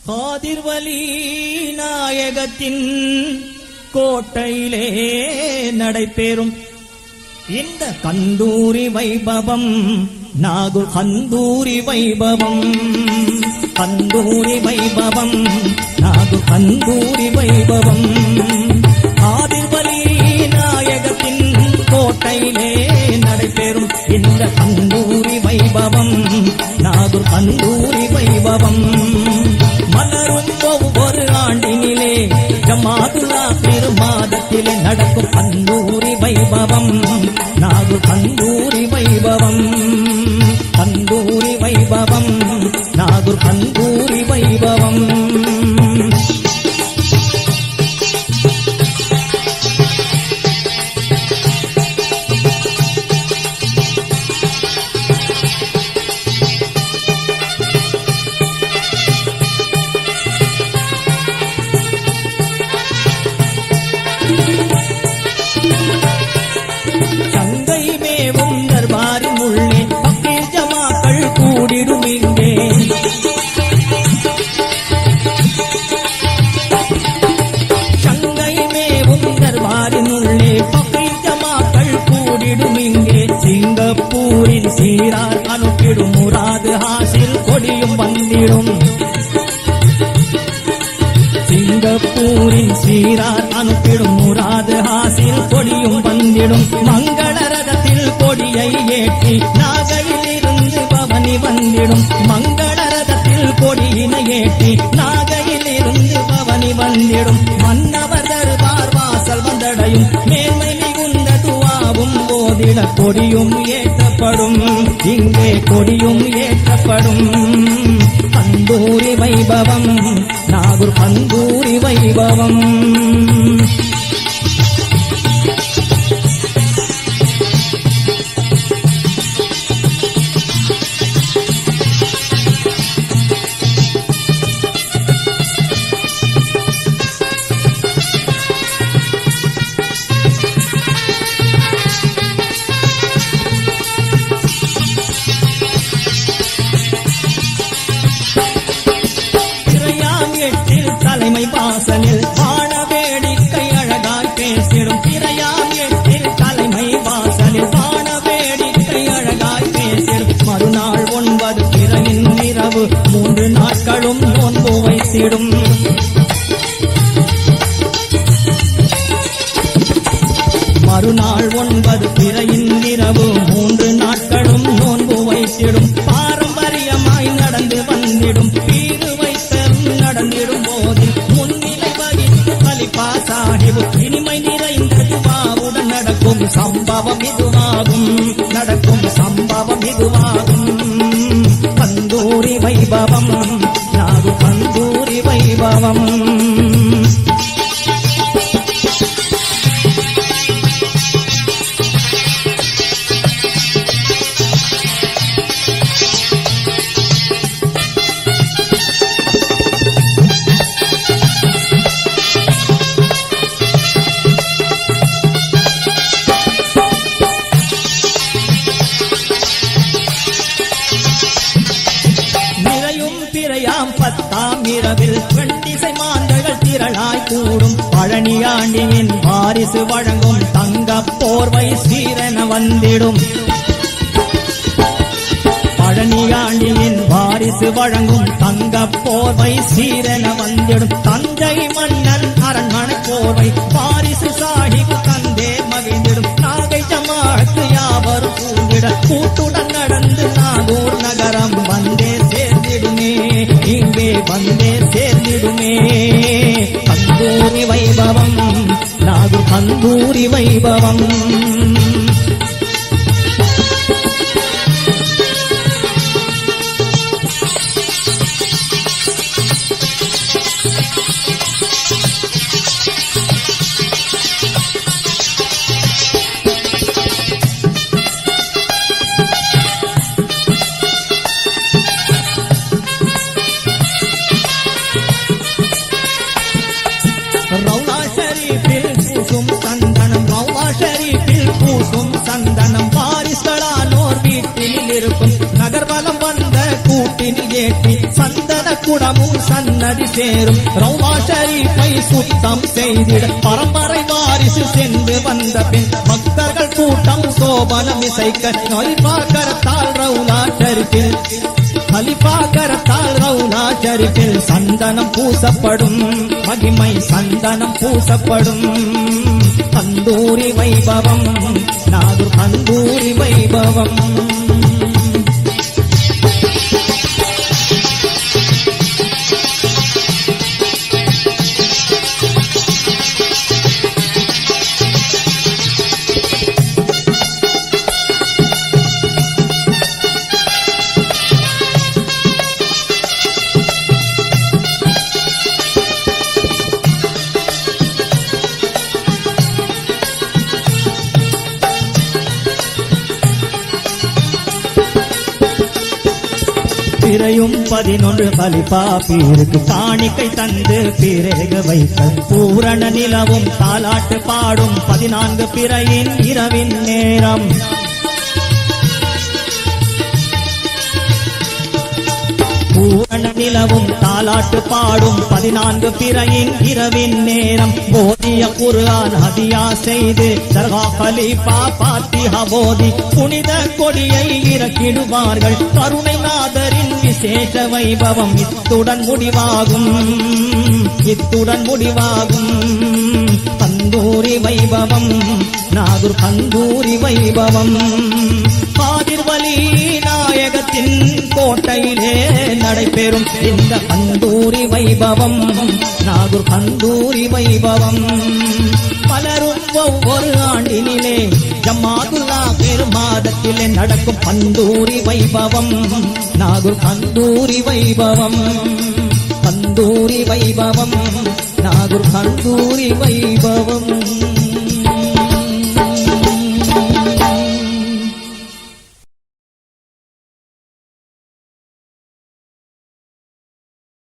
காதிர்வலி நாயகத்தின் கோட்டையிலே நடைபெறும் இந்த கந்தூரி வைபவம் நாகு கந்தூரி வைபவம் கந்தூரி வைபவம் நாகு கந்தூரி வைபவம் காதிர்வலி நாயகத்தின் கோட்டையிலே நடைபெறும் இந்த கந்தூரி வைபவம் நாகு கந்தூரி வைபவம் மலரும் ஒவ்வொரு ஆண்டினிலே ஜமாதுல்லா பெருமாதத்திலே நடக்கும் கந்தூரி வைபவம் நாகு கந்தூரி வைபவம் கந்தூரி வைபவம் நாகு கந்தூரி வைபவம் சிங்கப்பூரின் சீரார் அனுப்பிடும் முராது ஹாசில் கொடியும் வந்திடும் சிங்கப்பூரின் சீரார் அனுப்பிடும் முராது ஹாசில் கொடியும் வந்திடும் மங்கள ரதத்தில் கொடியை ஏற்றி நாகையிலிருந்து பவனி வந்திடும் மங்கள ரதத்தில் கொடியினை ஏற்றி நாகையிலிருந்து பவனி வந்திடும் மன்னவர் தருவார் வாசல் வந்தடையும் மேன்மை மிகுந்த துவாவும் போதிட கொடியும் ஏற்றப்படும் இங்கே கொடியும் ஏற்றப்படும் கந்தூரி வைபவம் நாகூர் கந்தூரி வைபவம் தலைமை வாசலில் வாழ வேடிக்கை அழகாய் பேசிடும் திரையாம் எட்டில் தலைமை வாசலில் வாழ வேடிக்கை அழகாய் பேசிடும் மறுநாள் 9 பிறையின் இரவு 3 நாட்களும் நோன்பு வைத்திடும் மறுநாள் 9 பிறையின் இரவு 3 நாட்களும் நோன்பு வைத்திடும் பாரம்பரியமாய் நடந்து வந்திடும் பீரு வைத்தரும் நடந்திடும் போதில் முன்னிலை வகித்து கலிபா சாஹிபு இனிமை நிறைந்த துவாவுடன் நடக்கும் சம்பவம் இதுவாகும் நடக்கும் சம்பவம் இதுவாகும் கந்தூரி வைபவம் நாகு கந்தூரி வைபவம் பத்தாம் இரவில் வெண்டிசை மாந்தர்கள் திரளாய் கூடும் பழனியாண்டியின் வாரிசு வழங்கும் தங்கப் போர்வை சீரென வந்திடும் பழனியாண்டியின் வாரிசு வழங்கும் தங்கப் போர்வை சீரென வந்திடும் தஞ்சை மன்னன் அரண்மனை போர்வை வாரிசு சாஹிப் தந்தே மகிழ்ந்திடும் நாகை ஜமாஅத்து யாவரும் கூடிட கூட்டுடன் நடந்து நாகூர் நகரம் வந்தே சேர்ந்திடுமே இங்கே வந்தே சேர்ந்திடுமே கந்தூரி வைபவம் நாகூர் கந்தூரி வைபவம் ரவுலா ஷரீஃபில் பூசும் சந்தனம் ரவுலா ஷரீஃபில் பூசும் சந்தனம் வாரிசுகளானோர் வீட்டில் இருக்கும் நகர்வலம் வந்த கூட்ட கூட்டினில் ஏற்றி சந்தன குடமும் சன்னதி சேரும் ரௌலா ஷரீஃபை சுத்தம் செய்திட பரம்பரை வாரிசு சென்று வந்த பின் பக்தர்கள் கூட்டம் சோபனம் இசைக்க கலிஃபா கரத்தால் ரௌலா ஷரீஃபில் சந்தனம் பூசப்படும் மகிமை சந்தனம் பூசப்படும் கந்தூரி வைபவம் நாகூர் கந்தூரி வைபவம் பிறையும் 11 கலிஃபா பீருக்கு காணிக்கை தந்து பிறகு வைத்த பூரண நிலவும் தாலாட்டு பாடும் 14 பிறையின் இரவின் நேரம் பூரண நிலவும் தாலாட்டு பாடும் 14 பிறையின் இரவின் நேரம் போதிய குர்ஆன் ஹதியா செய்து தர்கா கலீஃபா பாத்திஹா ஓதி புனித கொடியை இறக்கிடுவார்கள் கருணை நாதரின் விசேஷ வைபவம் இத்துடன் முடிவாகும் கந்தூரி வைபவம் நாகூர் கந்தூரி வைபவம் காதிர் வலி நாயகத்தின் கோட்டையிலே நடைபெறும் இந்த கந்தூரி வைபவம் நாகூர் கந்தூரி வைபவம் பலரும் ஒவ்வொரு ஆண்டினிலே ஜமாதுல்லா பெருமாதத்திலே நடக்கும் கந்தூரி வைபவம் நாகூர் கந்தூரி வைபவம் நாகூர் கந்தூரி வைபவம்